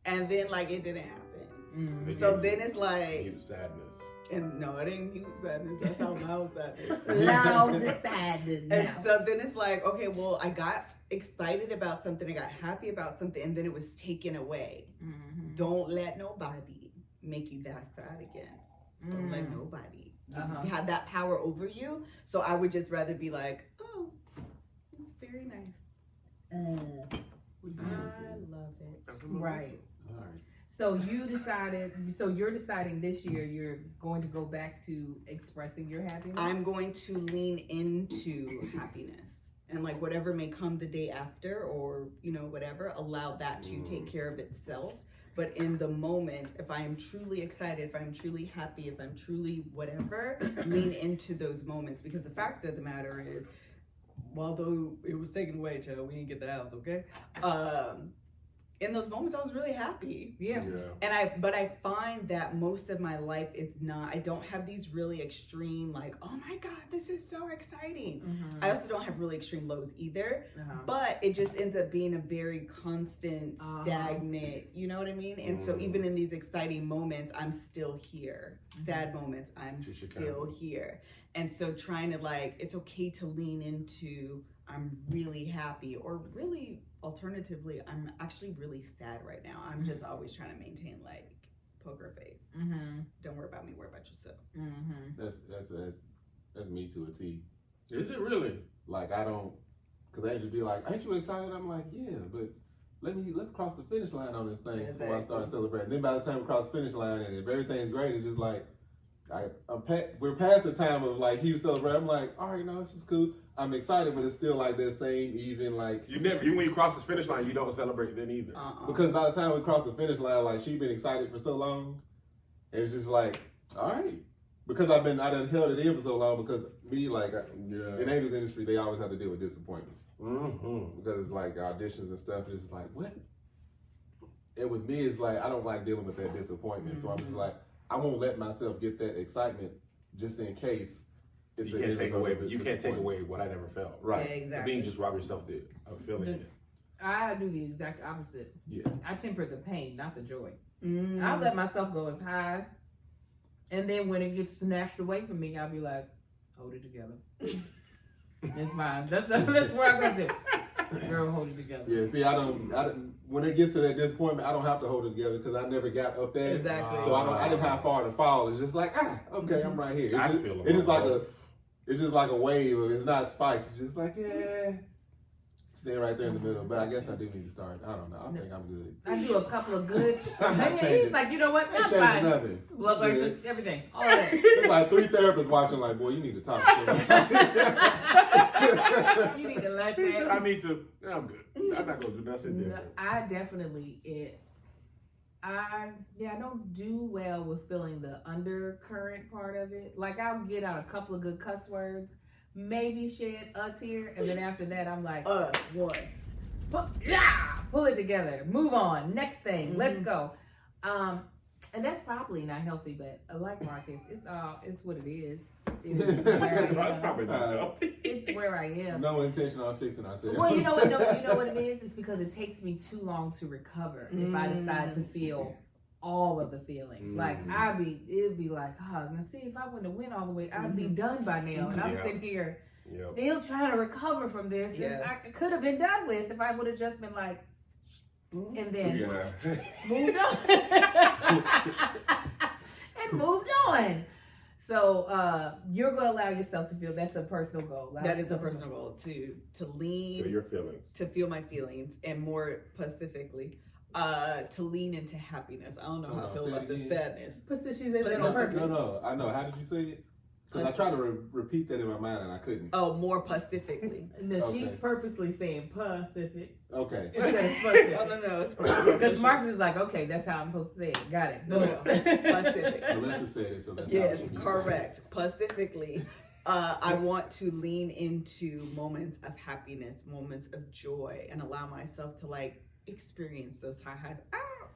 And then like it didn't happen. So then it's like, Mute sadness. and no, it ain't mute sadness. That's how loud sadness. Loud decided And now. so then it's like, okay, well, I got excited about something, I got happy about something, and then it was taken away. Don't let nobody make you that sad again. Don't let nobody have that power over you. So I would just rather be like, oh, it's very nice. I love it. Right. All right. So you're deciding this year you're going to go back to expressing your happiness? I'm going to lean into happiness. And like whatever may come the day after or, whatever, allow that to take care of itself. But in the moment, if I am truly excited, if I'm truly happy, if I'm truly whatever, lean into those moments. Because the fact of the matter is, although it was taken away, child, we didn't get the house, okay? In those moments, I was really happy. Yeah. But I find that most of my life is not, I don't have these really extreme, like, oh my God, this is so exciting. I also don't have really extreme lows either, but it just ends up being a very constant, stagnant, you know what I mean? And so even in these exciting moments, I'm still here. Sad moments, I'm still here. And so trying to like, it's okay to lean into, I'm really happy, or really alternatively, I'm actually really sad right now. I'm just always trying to maintain like poker face. Don't worry about me, worry about yourself. That's me to a T. Is it really? Like I don't, because Angel be like, "Ain't you excited?" I'm like, "Yeah, but let's cross the finish line on this thing before I start celebrating." Then by the time we cross the finish line and if everything's great, it's just like we're past the time of like huge celebrating. I'm like, all right, no, this is cool. I'm excited, but it's still like that same even like Even when you cross the finish line, you don't celebrate then either. because by the time we cross the finish line, like she's been excited for so long, and it's just like, all right, because I done held it in for so long. Because me like in Angel's industry, they always have to deal with disappointment because it's like auditions and stuff. It's just like what, and with me, it's like I don't like dealing with that disappointment. So I'm just like I won't let myself get that excitement just in case. You can't take away what I never felt. Right. Yeah, exactly. Being just rob yourself of feeling it. I do the exact opposite. Yeah. I temper the pain, not the joy. I let myself go as high And then when it gets snatched away from me, I'll be like, hold it together. It's fine. That's where I go to. Girl, hold it together. Yeah, see, I don't. When it gets to that disappointment, I don't have to hold it together because I never got up there. Exactly. So I didn't have far to fall. It's just like, okay, I'm right here. I feel It's just like a wave. It's not spikes. It's just like, yeah, stay right there in the middle. But I guess I do need to start. I don't know. I think I'm good. I do a couple of good. I'm not He's changing. like, you know what? I ain't I'm changing fine. nothing. Blood pressure, everything, all that. It's like 3 therapists watching. Like, boy, you need to talk to me. You need to let He said, that. I need to. I'm good. I'm not gonna do nothing No, different. I definitely I don't do well with feeling the undercurrent part of it. Like I'll get out a couple of good cuss words, maybe shed a tear, and then after that I'm like, boy, pull it together, move on, next thing, let's go. And that's probably not healthy, but like Marcus, it's what it is. It's That's probably not healthy. it's where I am. No intention on fixing ourselves. Well, you know what it is? It's because it takes me too long to recover if I decide to feel all of the feelings. Like it'd be like, oh, now see, if I wouldn't have went all the way, I'd be done by now. And I'm sitting here still trying to recover from this. And I could have been done with if I would have just been like, and then moved on. And moved on. So you're going to allow yourself to feel, that's a personal goal. That is a personal goal, to lean, So your feelings. to feel my feelings, and more specifically, to lean into happiness. I don't know how I feel about the sadness. She said that on purpose. No, I know. How did you say it? Because I tried to repeat that in my mind and I couldn't. Oh, more pacifically. No, Okay. she's purposely saying Pacific. Okay. No, it's Because Marcus is like, okay, that's how I'm supposed to say it. Got it. No. Pacific. Melissa said it, so that's how it Yes, should be correct. Pacifically, I want to lean into moments of happiness, moments of joy, and allow myself to like experience those highs.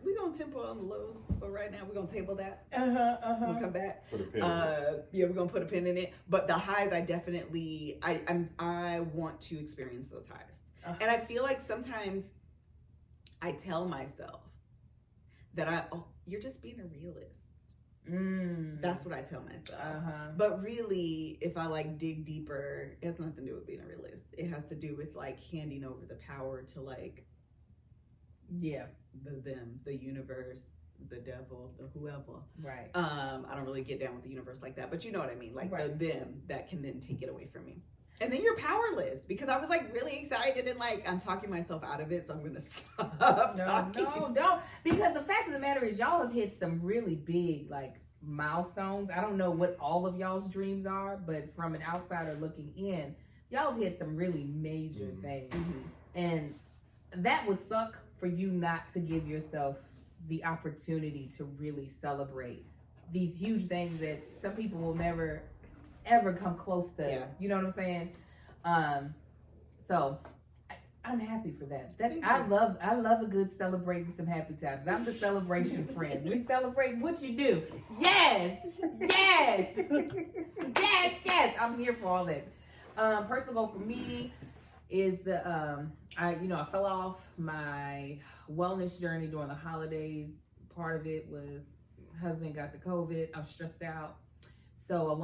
We're gonna tempo on the lows for right now. We're gonna table that. We'll come back. Put a pin in it. Yeah, we're gonna put a pin in it. But the highs, I definitely, I want to experience those highs. And I feel like sometimes I tell myself that you're just being a realist. That's what I tell myself. But really, if I like dig deeper, it has nothing to do with being a realist. It has to do with like handing over the power to like the universe, the devil, the whoever. Right. I don't really get down with the universe like that, but you know what I mean. Like right. the them that can then take it away from me. And then you're powerless, because I was like really excited and like I'm talking myself out of it, so I'm gonna stop talking. No, don't. Because the fact of the matter is y'all have hit some really big like milestones. I don't know what all of y'all's dreams are, but from an outsider looking in, y'all have hit some really major things. And that would suck for you not to give yourself the opportunity to really celebrate these huge things that some people will never ever come close to. Yeah. You know what I'm saying? So I'm happy for that. I love a good celebrating some happy times. I'm the celebration friend. We celebrate what you do. Yes. I'm here for all that. Personal goal for me is I fell off my wellness journey during the holidays. Part of it was husband got the COVID. I'm stressed out. So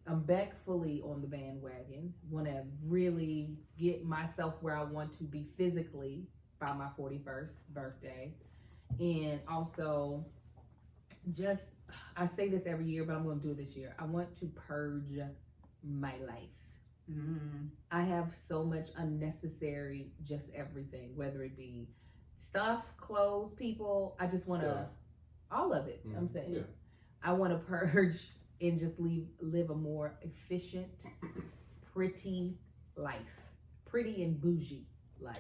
I'm back fully on the bandwagon. Want to really get myself where I want to be physically by my 41st birthday. And also I say this every year, but I'm going to do it this year. I want to purge my life. I have so much unnecessary, just everything, whether it be stuff, clothes, people. I just want to, all of it. I'm saying, I want to purge and just live a more efficient, pretty life, pretty and bougie life.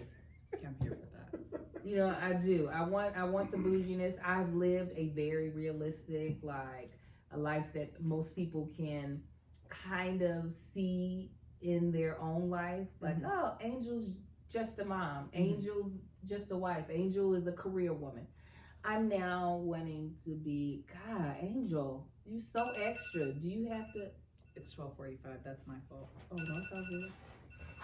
I'm here with that. You know, I do. I want the bouginess. I've lived a very realistic, like a life that most people can kind of see in their own life. Like, oh, Angel's just a mom. Angel's just a wife. Angel is a career woman. I'm now wanting to be, God, Angel, you so extra. Do you have to? It's 12:45. That's my fault. Oh, that's all good.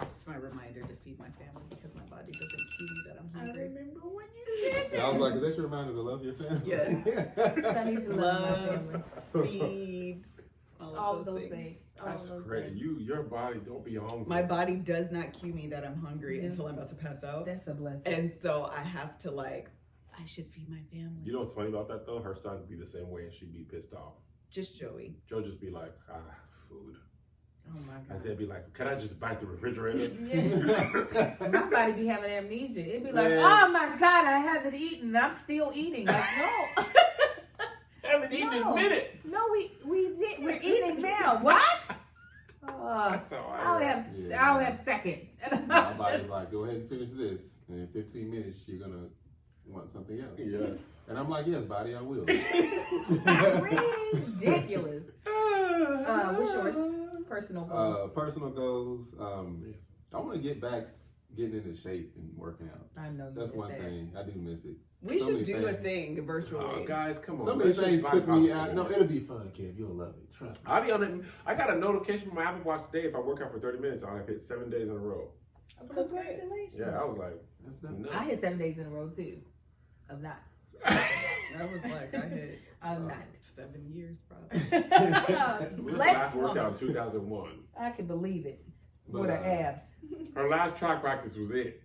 It's my reminder to feed my family because my body doesn't cue me that I'm hungry. I remember when you said I was like, is that your reminder to love your family? Yeah. I need to love my family. Feed. All of those things. That's great. Your body don't be hungry. My body does not cue me that I'm hungry until I'm about to pass out. That's a blessing. And so I have to I should feed my family. You know what's funny about that though? Her son would be the same way and she'd be pissed off. Just Joey. Joe just be like, food. Oh my God. Isaiah be like, can I just bite the refrigerator? Yeah. My body be having amnesia. It'd be like, Man. oh my God, I haven't eaten. I'm still eating. Like, no. Haven't eaten in minutes. No, we did. We're eating now. What? That's how I'll have seconds. And My I'm body's just, like, go ahead and finish this. And in 15 minutes, you're going to want something else. Yes. And I'm like, yes, body, I will. ridiculous. What's yours? Personal goal. Personal goals. I want to get back getting into shape and working out. I know you That's just one said. thing. I do miss it. We So should many do a things. thing virtually. Oh, guys, come on. So many Let's things just took vibe me positive. out. No, it'll be fun, Kev. You'll love it. Trust me. I'll be on it. I got a notification from my Apple Watch today. If I work out for 30 minutes, I'll have hit 7 days in a row. Congratulations. Yeah, I was like, That's done. no. I hit 7 days in a row too. Of not. I was like, I hit I'm not. 7 years probably. This Blessed last woman. workout in 2001. I can believe it. But, With her abs. Her last track practice was it.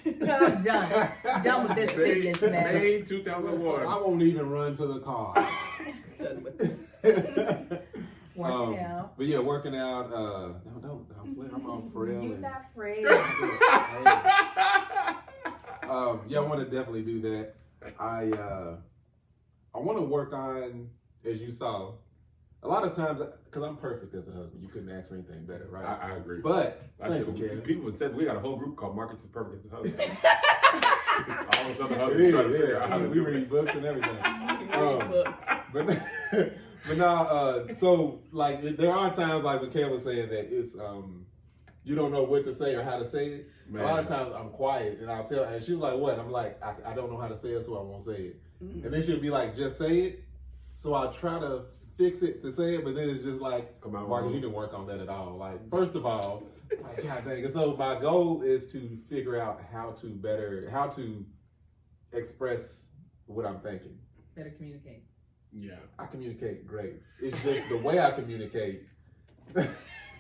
I'm done. Done with this fitness, man. May 2001. I won't even run to the car. Done with this. Working out. But yeah, working out. Don't I'm all frail. You're and- not afraid. Yeah, I want to definitely do that. I want to work on, as you saw, a lot of times, because I'm perfect as a husband. You couldn't ask for anything better, right? I agree. But I thank said, you, Kevin. people said we got a whole group called Marcus is Perfect as a Husband. All of a sudden, It husbands is, trying to figure out how yeah. to We do it. read books and everything. Books. But now, so like there are times like what Kayla was saying that it's you don't know what to say or how to say it. Man. A lot of times I'm quiet and I'll tell, and she was like, "What?" I'm like, "I don't know how to say it, so I won't say it." Mm-hmm. And then she'll be like, "Just say it." So I'll try to fix it to say it, but then it's just like, Come on, Marcus, bro. you didn't work on that at all. Like, first of all, like, God dang it. So my goal is to figure out how to express what I'm thinking. Better communicate. Yeah. I communicate great. It's just the way I communicate.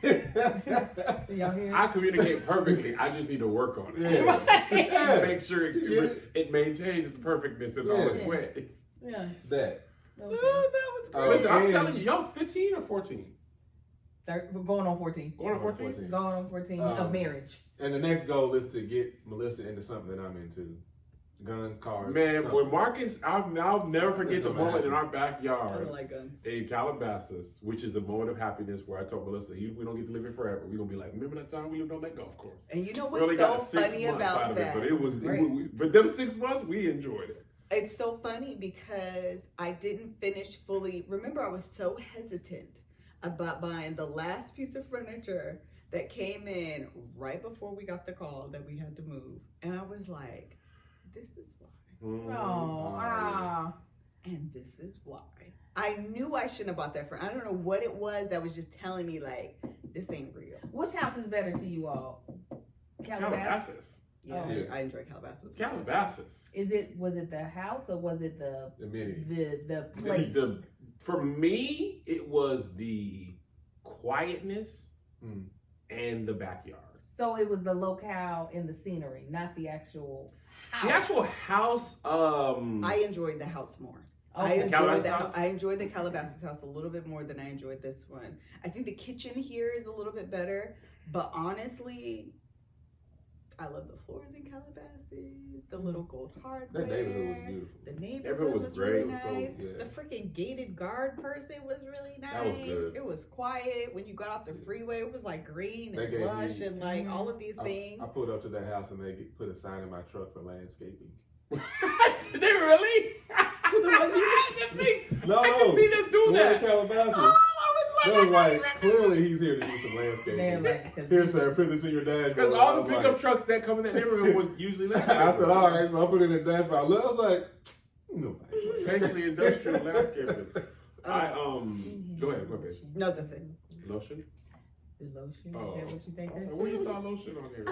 Y'all hear? I communicate perfectly. I just need to work on it. Yeah. Make sure it maintains its perfectness in all its Yeah. ways. Yeah. That. Okay. Oh, that was great. Listen, I'm and- telling you, y'all 15 or 14? Going on 14. Going on 14? Going on 14 of marriage. And the next goal is to get Melissa into something that I'm into. Guns, cars. Man, something. when Marcus, I'll never forget the moment in our I backyard don't like guns. in Calabasas, which is a moment of happiness where I told Melissa, even if we don't get to live here forever, we're going to be like, remember that time we lived on that golf course? And you know We what's only so got 6 funny months out about of it, that? but it was, Right. but them 6 months, we enjoyed it. It's so funny because I didn't finish fully. Remember, I was so hesitant about buying the last piece of furniture that came in right before we got the call that we had to move. And I was like, this is why. Oh, And this is why. I knew I shouldn't have bought that furniture. I don't know what it was that was just telling me, like, this ain't real. Which house is better to you all? Calabasas? Calabasas. Yeah, Yeah. I enjoy Calabasas. Calabasas. Was it the house or was it the Amenities. the place? For me, it was the quietness and the backyard. So it was the locale and the scenery, not the actual house. The actual house, I enjoyed the house more. Okay. I enjoyed the Calabasas house a little bit more than I enjoyed this one. I think the kitchen here is a little bit better, but honestly, I love the floors in Calabasas, the little gold hardware. That neighborhood was beautiful. The neighborhood was great. really It was so nice. good. The freaking gated guard person was really nice. That was good. It was quiet. When you got off the freeway, it was like green They and gave lush me- and like all of these things. I pulled up to that house and they put a sign in my truck for landscaping. Did they really? No, I can see them do the one in that. Calabasas. Oh, They I was was like, like, clearly he's here to do some They're landscaping. like, 'cause Here, sir, put this in your dashboard. Because I all the was pickup like- trucks that come in that neighborhood was usually landscaping. I said, all right, so I put it in the dashboard. I was like, nobody. Basically industrial landscaping. Go ahead, babe. No, that's it. Lotion? The lotion. Oh. Is that what you think this Where is? you saw lotion on here?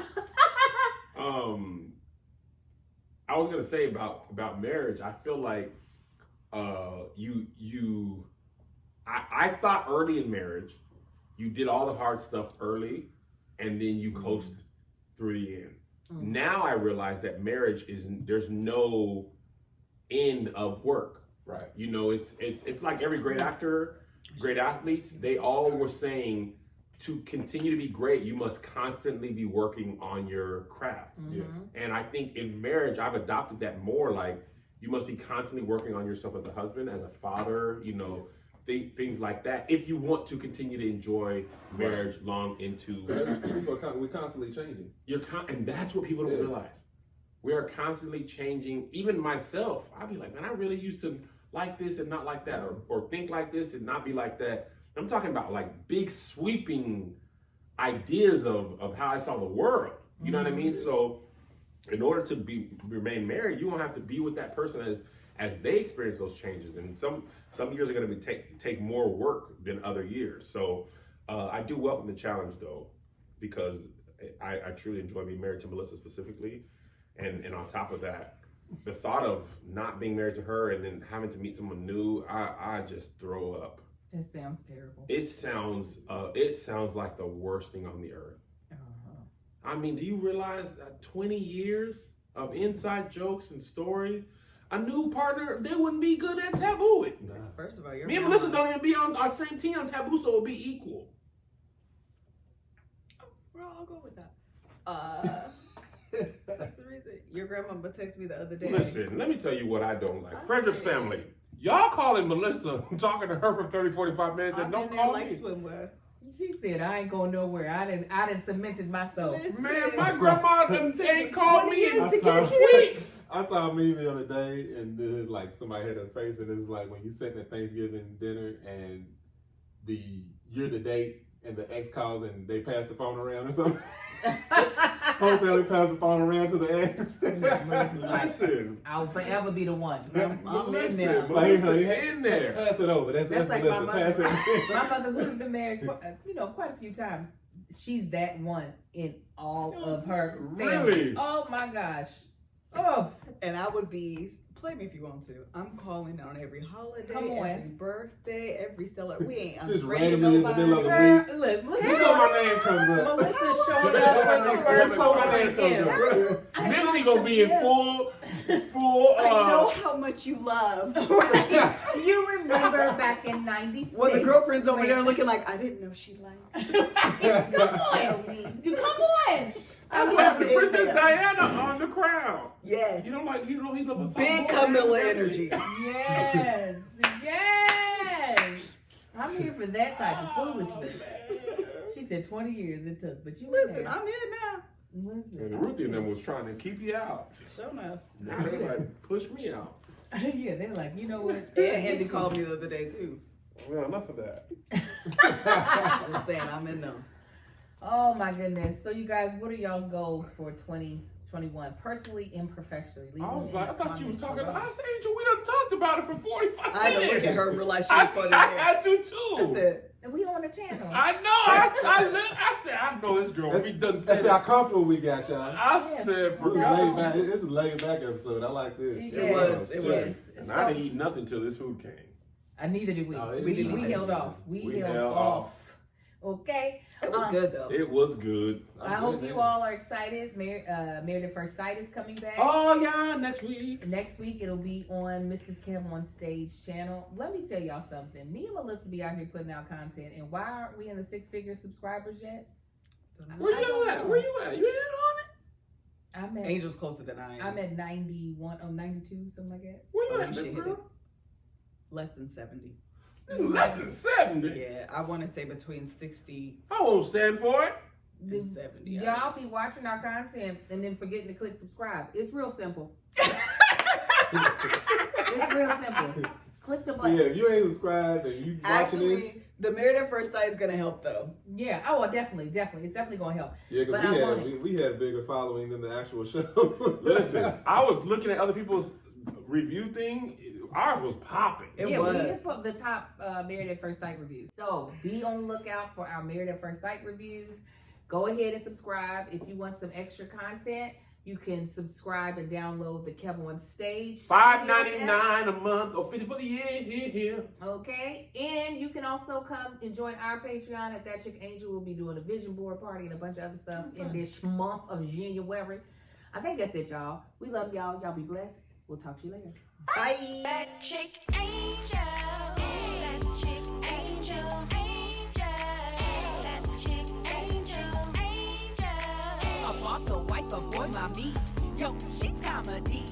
I was gonna say about marriage. I feel like I thought early in marriage, you did all the hard stuff early, and then you coast through the end. Now I realize that marriage there's no end of work. Right. You know, it's like every great actor, great athletes, they all were saying to continue to be great, you must constantly be working on your craft. Yeah. And I think in marriage, I've adopted that more. Like, you must be constantly working on yourself as a husband, as a father, you know, things like that. If you want to continue to enjoy marriage long into, We're constantly changing. and that's what people don't realize. We are constantly changing. Even myself, I'll be like, man, I really used to like this and not like that, or think like this and not be like that. I'm talking about like big sweeping ideas of how I saw the world. You know what I mean? So in order to remain married, you don't have to be with that person as they experience those changes. And some years are going to take more work than other years. So I do welcome the challenge though, because I truly enjoy being married to Melissa specifically. And on top of that, the thought of not being married to her and then having to meet someone new, I just throw up. It sounds terrible. It sounds like the worst thing on the earth. I mean, do you realize that 20 years of inside jokes and stories, a new partner, they wouldn't be good at taboo it. Nah. First of all, Me and Melissa don't even be on our same team on taboo, so it'll be equal. Well, I'll go with that. That's the reason. Your grandma texted me the other day. Listen, let me tell you what I don't like. Frederick's family. Y'all calling Melissa, talking to her for 30, 45 minutes, and don't call me. Swimwear. She said, I ain't going nowhere. I didn't cemented myself. Listen. Man, my grandma ain't called me in to get weeks. I saw a meme the other day, and like somebody had a face, and it's like when you sitting at Thanksgiving dinner, and you're the date, and the ex calls, and they pass the phone around or something. Whole family pass the phone around to the ex. Listen, I'll forever be the one. I'm in there. Melissa in there. Pass it over. That's like Melissa. my Pass mother. it. My mother, who's been married, quite a few times, she's that one in all of her family. Really? Oh my gosh. Oh, And I would be, play me if you want to. I'm calling on every holiday, Come on. every birthday, every celebration. We ain't Just unfriending randomly in the middle of nobody. the girl, look, Just Melissa, so my name comes up. Melissa showed up for the first Just so my name comes up. Missy gonna be in full. I know how much you love. You remember back in '96? Well, the girlfriend's over there looking like, I didn't know she liked. Come on, come on. I love Princess Diana on the crown. Yes. You know he loves Big Camilla energy. Yes, yes. I'm here for that type of foolishness. She said 20 years it took, but you Listen, there. I'm in now. Listen. And Ruthie and them was trying to keep you out. Sure enough. Now they like push me out. Yeah, they're like, you know what? And Andy called me the other day too. Well, enough of that. Just saying, I'm in them. Oh my goodness. So you guys, what are y'all's goals for 2021, personally and professionally? Leave I them was in like, I the thought you was comments talking. below. I said, Angel, we done talked about it for 45 I had to minutes. look at her and realize she was funny. I had to too. I said, And we on the channel. I know. I said, I know this girl. We done said That's it. how comfortable we got, y'all. I said, This is forgot. laid back. This is a laid back episode. I like this. Yes, It was. yes. And I didn't eat nothing till this food came. Neither did we. No, we didn't. held off. We held held off. Okay. it was good though. It was good. I hope you all are excited. Married at First Sight is coming back. Oh yeah, next week. Next week it'll be on Mrs. Kim on Stage channel. Let me tell y'all something. Me and Melissa be out here putting out content, and why aren't we in the 6-figure subscribers yet? Where I you don't at? know. Where you at? You ain't on it? I'm at Angel's closer than I am. I'm at 91, 92, something like that. Where you Oh, at, you should big hit girl? Less than 70. Less than 70. Yeah, I want to say between 60 I won't stand for it. and 70. Y'all be watching our content and then forgetting to click subscribe. It's real simple. It's real simple. Click the button. Yeah, if you ain't subscribed and you watching Actually, this, the Married at First Sight is going to help though. Yeah. Oh, well, definitely. It's definitely going to help. yeah, But because I want we had a bigger following than the actual show. Listen, I was looking at other people's review thing. Ours was popping. It yeah, was. we hit the top Married at First Sight reviews. So be on the lookout for our Married at First Sight reviews. Go ahead and subscribe if you want some extra content. You can subscribe and download the Kevin on Stage. $5.99 a month or $50 for the year. Okay, and you can also come and join our Patreon at That Chick Angel. We'll be doing a vision board party and a bunch of other stuff in this month of January. I think that's it, y'all. We love y'all. Y'all be blessed. We'll talk to you later. Bye. That chick angel. That chick angel. That chick angel. A boss, a wife, a boy, mommy. Yo, she's comedy.